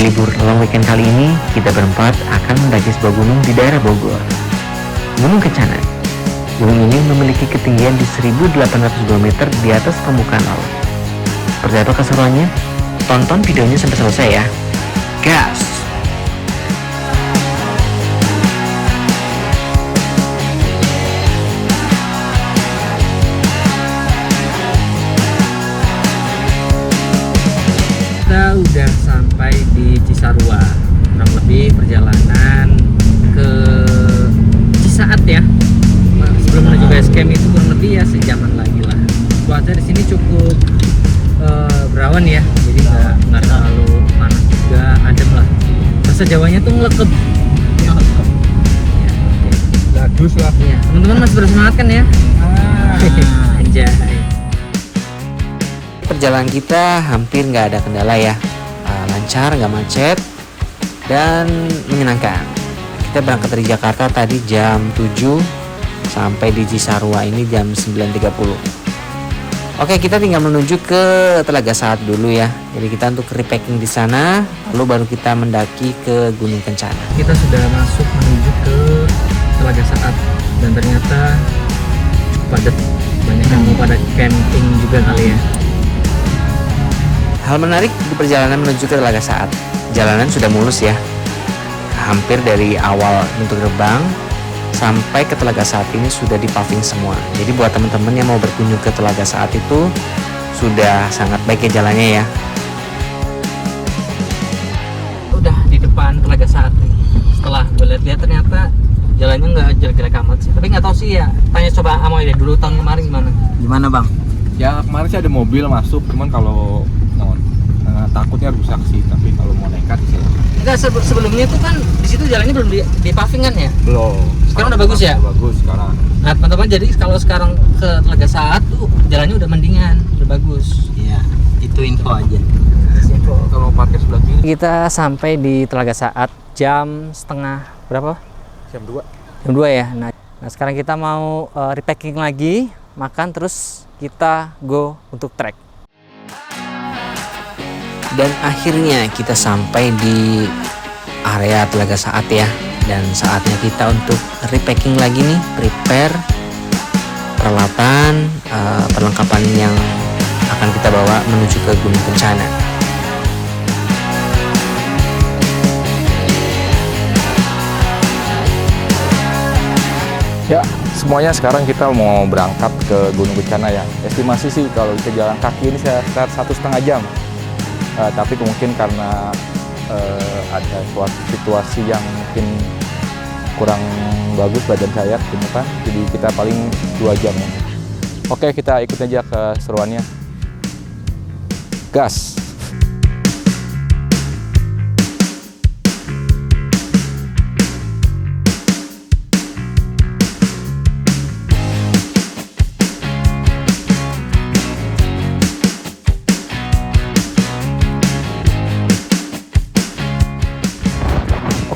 libur long weekend kali ini, kita berempat akan mendaki sebuah gunung di daerah Bogor. Gunung Kencana. Gunung ini memiliki ketinggian di 1.802 meter di atas permukaan laut. Percaya keseruannya? Tonton videonya sampai selesai ya. Gas! Kita udah sampai di Cisarua, kurang lebih perjalanan ke Cisaat ya. Sebelum menuju base camp itu kurang lebih ya sejaman lagi lah. Cuaca di sini cukup berawan ya, jadi nggak terlalu panas juga, adem lah. Bahasa Jawanya tuh ngelekep. Ya, okay. Bagus lah. Ya, teman-teman masih bersemangat kan ya? Anjay. Perjalanan kita hampir nggak ada kendala ya, lancar, nggak macet, dan menyenangkan. Kita berangkat dari Jakarta tadi jam 7, sampai di Cisarua ini jam 9.30. Oke, kita tinggal menuju ke Telaga Saat dulu ya. Jadi kita untuk repacking di sana, lalu baru kita mendaki ke Gunung Kencana. Kita sudah masuk menuju ke Telaga Saat, dan ternyata cukup padat. Banyak yang mau pada camping juga kali ya. Hal menarik di perjalanan menuju ke Telaga Saat, jalanan sudah mulus ya. Hampir dari awal pintu gerbang sampai ke Telaga Saat ini sudah dipaving semua. Jadi buat teman-teman yang mau berkunjung ke Telaga Saat itu sudah sangat baik ya jalannya ya. Udah di depan Telaga Saat nih. Setelah gue lihat-lihat ternyata jalannya nggak jelek-jelek amat sih. Tapi nggak tahu sih ya. Tanya coba Amoy deh, dulu tahun kemarin gimana? Gimana bang? Ya kemarin sih ada mobil masuk, cuman kalau takutnya rusak sih. Tapi kalau mau nekat sih. Enggak, sebelumnya itu kan di situ jalannya belum di paving kan ya? Belum. Sekarang udah bagus ya? Udah bagus sekarang. Nah teman-teman, jadi kalau sekarang ke Telaga Saat tuh jalannya udah mendingan, udah bagus. Iya, itu info aja. Info. Kalau parkir sebelah kiri. Kita sampai di Telaga Saat jam setengah berapa? Jam 2. Jam 2 ya. Nah sekarang kita mau repacking lagi, makan, terus kita go untuk trek. Dan akhirnya kita sampai di area Telaga Saat ya. Dan saatnya kita untuk repacking lagi nih, prepare peralatan, perlengkapan yang akan kita bawa menuju ke Gunung Kencana. Ya, semuanya sekarang kita mau berangkat ke Gunung Kencana ya. Estimasi sih kalau kita jalan kaki ini sekitar 1,5 jam. Tapi mungkin karena ada suatu situasi yang mungkin kurang bagus badan saya kan, jadi kita paling 2 jam ya. Oke, kita ikut aja ke seruannya. Gas!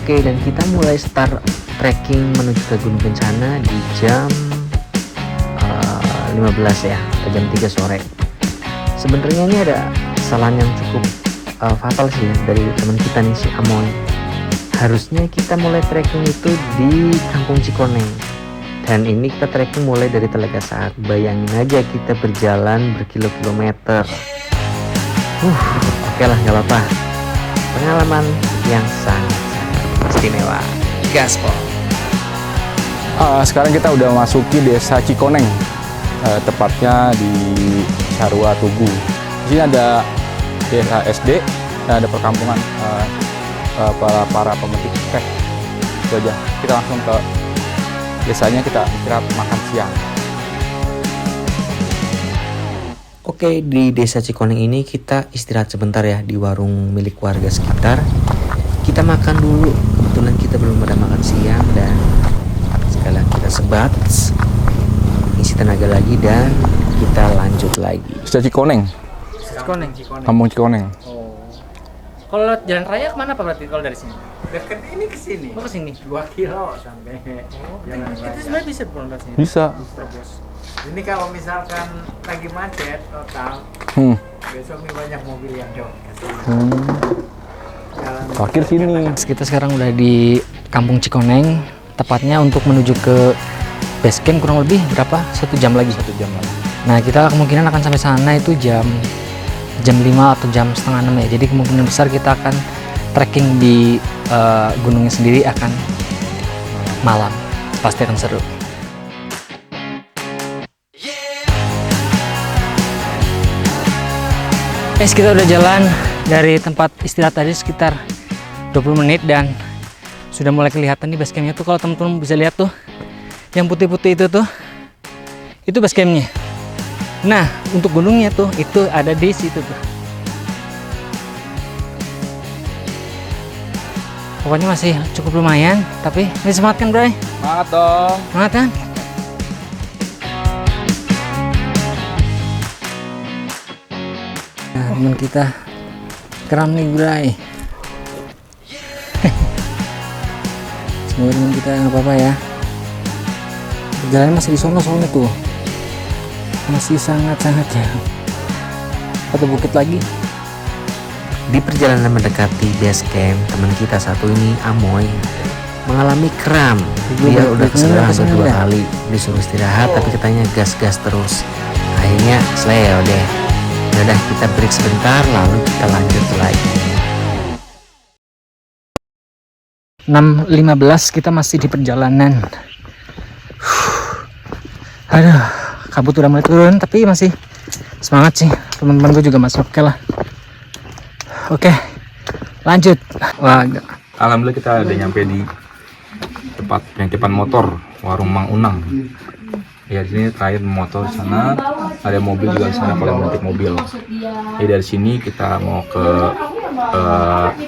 Oke, dan kita mulai start trekking menuju ke Gunung Kencana di jam 15 ya, atau jam 3 sore. Sebenarnya ini ada kesalahan yang cukup fatal sih ya, dari teman kita nih si Amoy. Harusnya kita mulai trekking itu di Kampung Cikoneng, dan ini kita trekking mulai dari Telaga Saat. Bayangin aja kita berjalan berkilo-kilometer. Oke lah, nggak apa-apa. Pengalaman yang sangat istimewa. Gaspol. Sekarang kita udah masuki desa Cikoneng, tepatnya di Cisarua Tugu. Di sini ada desa SD dan ada perkampungan para pemetik teh. Itu aja. Kita langsung ke desanya, kita istirahat makan siang. Oke, di desa Cikoneng ini kita istirahat sebentar ya di warung milik warga sekitar. Kita makan dulu, kebetulan kita belum ada makan siang, dan sekalian kita sebat, isi tenaga lagi, dan kita lanjut lagi. Desa Cikoneng. Cikoneng. Kampung Cikoneng. Oh. Kalau lewat jalan raya kemana Pak berarti kalau dari sini? Dekat ini ke sini. Oh, ke sini. 2 kilo sampai jalan Itu raya. sebenarnya bisa pulang dari sini. Bisa. Ini kalau misalkan lagi macet total, besok nih banyak mobil yang jauh. Jalan parkir sini. Kita sekarang udah di Kampung Cikoneng, tepatnya untuk menuju ke base camp kurang lebih berapa? 1 jam lagi. 1 jam lagi. Nah, kita kemungkinan akan sampai sana itu jam 5 atau jam setengah 6 ya. Jadi kemungkinan besar kita akan trekking di gunungnya sendiri akan malam. Pasti akan seru. Guys, kita udah jalan dari tempat istirahat tadi sekitar 20 menit dan sudah mulai kelihatan nih base campnya tuh. Kalau teman-teman bisa lihat tuh yang putih-putih itu base campnya. Nah, untuk gunungnya tuh itu ada di situ tuh. Pokoknya masih cukup lumayan, tapi masih semangat kan, Bray? Semangat dong. Semangat kan? Nah, teman kita keren nih, Bray. Semoga teman kita nggak apa-apa ya. Perjalanan masih di sono soalnya tuh. Masih sangat-sangat jauh. Atau bukit lagi. Di perjalanan mendekati base camp, teman kita satu ini, Amoy, mengalami kram. Dia udah keseluruhan hampir 2 kali disuruh istirahat, tapi katanya gas-gas terus. Akhirnya seleo deh. Udah kita break sebentar, lalu kita lanjut lagi. 6.15 kita masih di perjalanan. Aduh, kabut udah mulai turun, tapi masih semangat sih. Teman-teman gue juga masih oke lah. Oke, lanjut. Wah, Alhamdulillah kita udah nyampe di tempat penitipan motor warung Mang Unang. Ya, di sini terakhir motor di sana, ada mobil juga di sana kalau menitip mobil. Jadi dari sini kita mau ke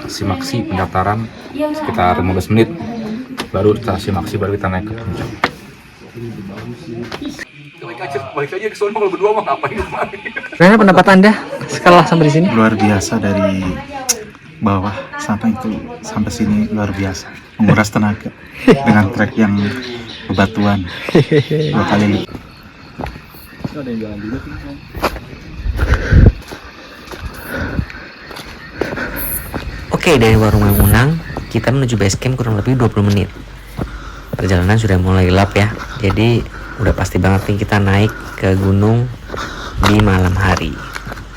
Simaksi pendaftaran sekitar 15 menit. Baru setelah Simaksi baru kita naik ke puncak. Balik aja ke sono kalau berdua mah ngapain kemarin. Bagaimana pendapat Anda setelah sampai di sini? Luar biasa, dari bawah sampai sini luar biasa, menguras tenaga dengan trek yang bebatuan 2 kali lipat. Ada yang jalan juga sih. Oke, dari warung Mang Unang kita menuju base camp kurang lebih 20 menit. Perjalanan sudah mulai gelap ya, jadi udah pasti banget nih kita naik ke gunung di malam hari.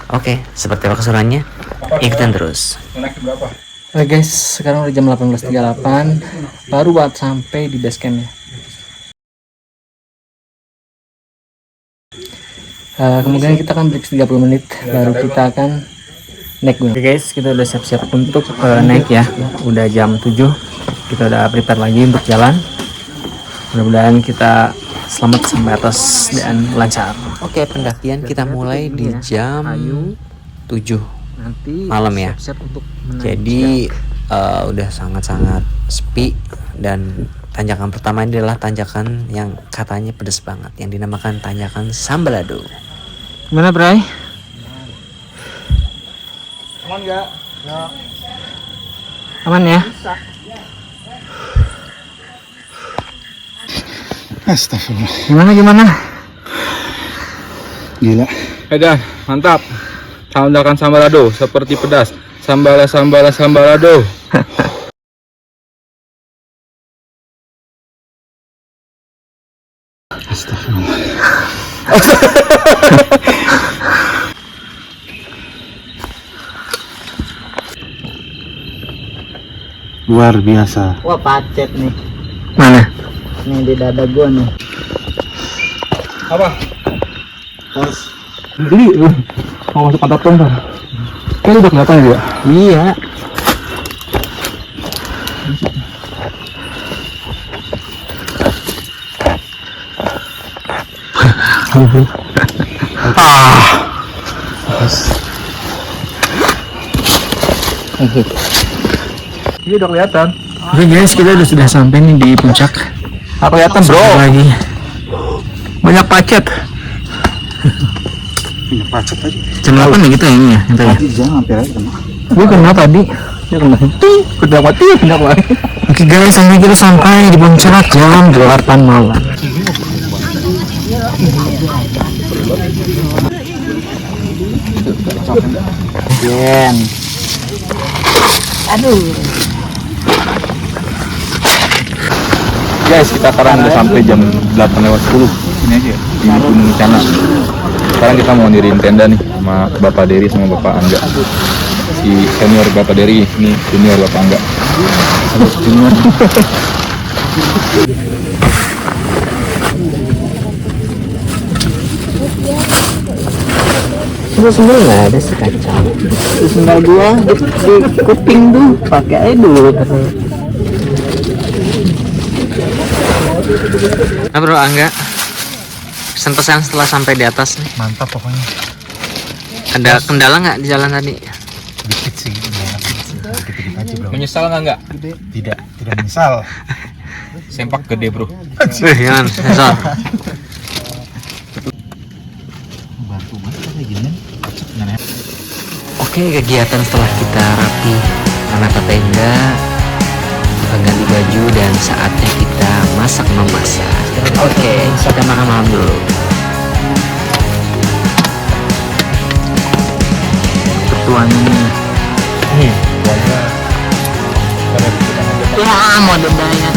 Oke, seperti apa keseruannya? Ikutin terus. Oke guys, sekarang udah jam 18.38, baru buat sampai di base campnya. Kemungkinan kita akan break 30 menit, baru kita akan naik gunung. Oke guys, kita udah siap-siap untuk naik ya. Udah jam 7, kita udah prepare lagi untuk jalan. Mudah-mudahan kita selamat sampai atas dan lancar. Oke, pendakian kita mulai di jam 7 malam ya. Jadi udah sangat-sangat sepi, dan tanjakan pertama ini adalah tanjakan yang katanya pedas banget, yang dinamakan tanjakan Sambalado. Gimana, Bray? Aman nggak? Aman ya? Astagfirullah, Gimana? gila. Edan, mantap. Tanjakan Sambalado seperti pedas. Sambalado. Astagfirullah. Luar biasa. Wah, pacet nih. Mana? Nih di dada gua nih. Apa? Pos. Beli lu. Mau masuk pantat dong, Bang. Kan udah kelihatan juga. Iya. Iya udah kelihatan. Oke guys, kita sudah sampai nih di puncak. Apa kelihatan, bro? Sampai lagi. Banyak pacet. Ini pacet tadi. Jam 8 nih kita ini ya. Tadi jangan hampir aja. Gue kena tadi. Dia kena itu. Kena mati. Oke guys, sampai kita sampai di puncak jam 8 malam. Guys, kita sekarang udah sampai jam 8:10. Ini aja ya, di Gunung Kencana. Sekarang kita mau diriin tenda nih sama Bapak Dery sama Bapak Angga. Si senior Bapak Dery, ini junior Bapak Angga. Junior. Terus sebenarnya nggak ada sih kacang. Terus sendal gua di kuping tuh pakai aja dulu. Nah bro Angga, pesan-pesan setelah sampai di atas nih. Mantap pokoknya. Ada kendala nggak di jalan tadi? Dikit sih, dikit-dikit aja bro. Menyesal nggak? Tidak menyesal. Sempak gede bro. Jangan sensor. Batu banget kayak gini. Oke, kegiatan setelah kita rapi menata tenda, kita ganti baju dan saatnya kita memasak. Oke, kita makan malam dulu. Ketuaan ini. Ya mau dendanya.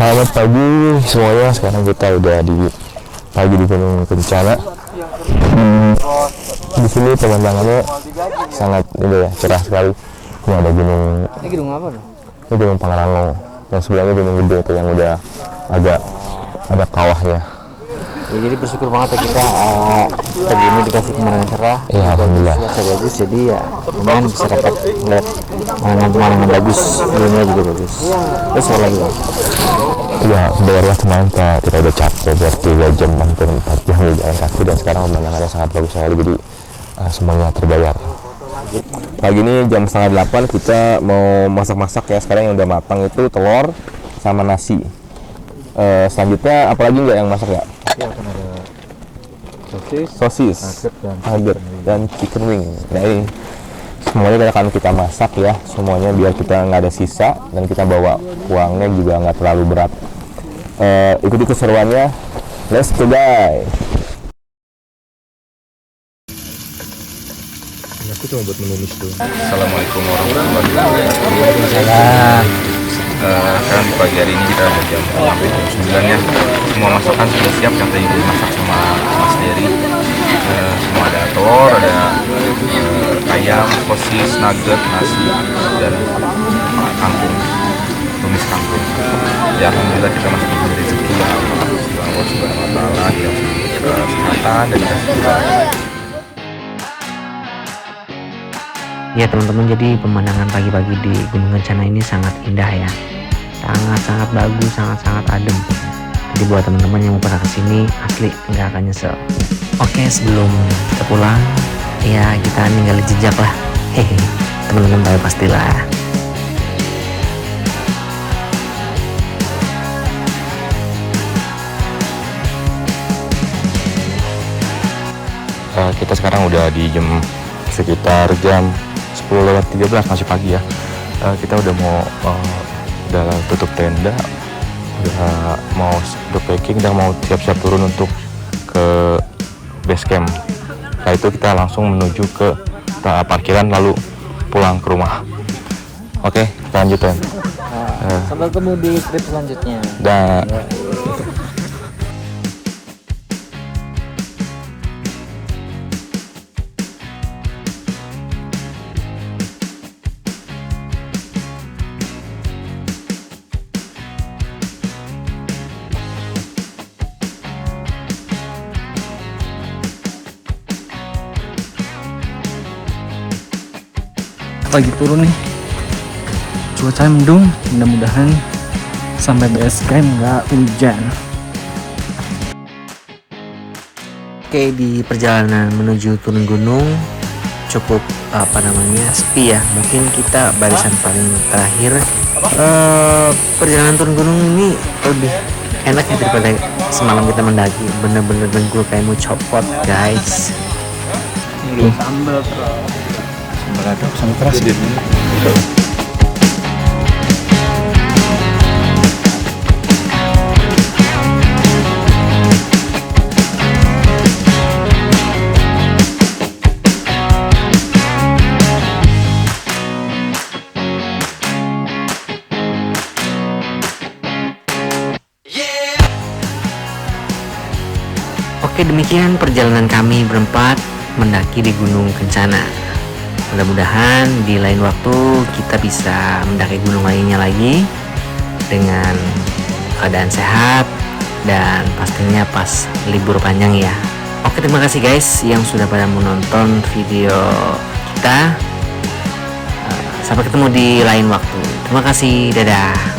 Selamat pagi semuanya. Sekarang kita udah di pagi di Gunung Kencana. Di sini pemandangannya sangat cerah sekali. Ini ada gunung. Ini gedung apa loh? Ini Gunung Pangrango. Yang sebelahnya Gunung Gede itu yang udah agak ada kawahnya. Ya, jadi bersyukur banget ya kita pagi ini dikasih pemandangan cerah. Iya, alhamdulillah. Cuaca bagus, jadi ya lumayan bisa dapat ngeliat pemandangan bagus. View-nya juga bagus. Terus apa lagi bang? Ya, sebenarnya kemarin kita udah capek buat 3 jam, hampir 4 jam di jalan kaki, dan sekarang pemandangannya sangat bagus sekali, jadi semuanya terbayar. Pagi ini jam 7:30 kita mau masak-masak ya. Sekarang yang udah matang itu telur sama nasi. Selanjutnya apalagi nggak yang masak ya? Sosis, nugget, dan chicken wing. Nah ini semuanya akan kita masak ya, semuanya biar kita nggak ada sisa dan kita bawa uangnya juga nggak terlalu berat. Ikuti keseruannya, let's go guys. Aku cuma buat menulis dulu. Assalamualaikum warahmatullahi wabarakatuh. Sekarang di pagi hari ini kita ada jam 9 ya. Semua masakan sudah siap yang tadi dimasak sama Mas Dery. Semua ada telur, ada ayam, sosis, nugget, nasi, dan kangkung, tumis kangkung. Ya alhamdulillah kita masih diberi rezeki ya Allah Subhanahu wa Ta'ala, yang kesehatan dan kesehatan. Ya teman-teman, jadi pemandangan pagi-pagi di Gunung Kencana ini sangat indah ya, sangat bagus, sangat adem. Jadi buat teman-teman yang mau pernah kesini, asli nggak akan nyesel. Oke, sebelum kita pulang ya kita ninggalin jejak lah. Hehe, teman-teman tahu pastilah. Kita sekarang udah di jam sekitar jam 10:13, masih pagi ya. Kita udah mau udah tutup tenda, udah mau packing dan mau siap-siap turun untuk ke base camp. Setelah itu kita langsung menuju ke parkiran lalu pulang ke rumah. Oke, kita lanjutkan. Sampai ketemu di trip selanjutnya. Dan lagi turun nih, cuaca mendung, mudah-mudahan sampai base camp nggak hujan. Oke, di perjalanan menuju turun gunung, cukup sepi ya. Mungkin kita barisan paling terakhir. Perjalanan turun gunung ini lebih enak ya daripada semalam kita mendaki. Bener-bener dengkul kayak mau copot guys. Sambal keras gitu. Oke, demikian perjalanan kami berempat mendaki di Gunung Kencana. Mudah-mudahan di lain waktu kita bisa mendaki gunung lainnya lagi dengan keadaan sehat dan pastinya pas libur panjang ya. Oke, terima kasih guys yang sudah pada menonton video kita. Sampai ketemu di lain waktu. Terima kasih, dadah.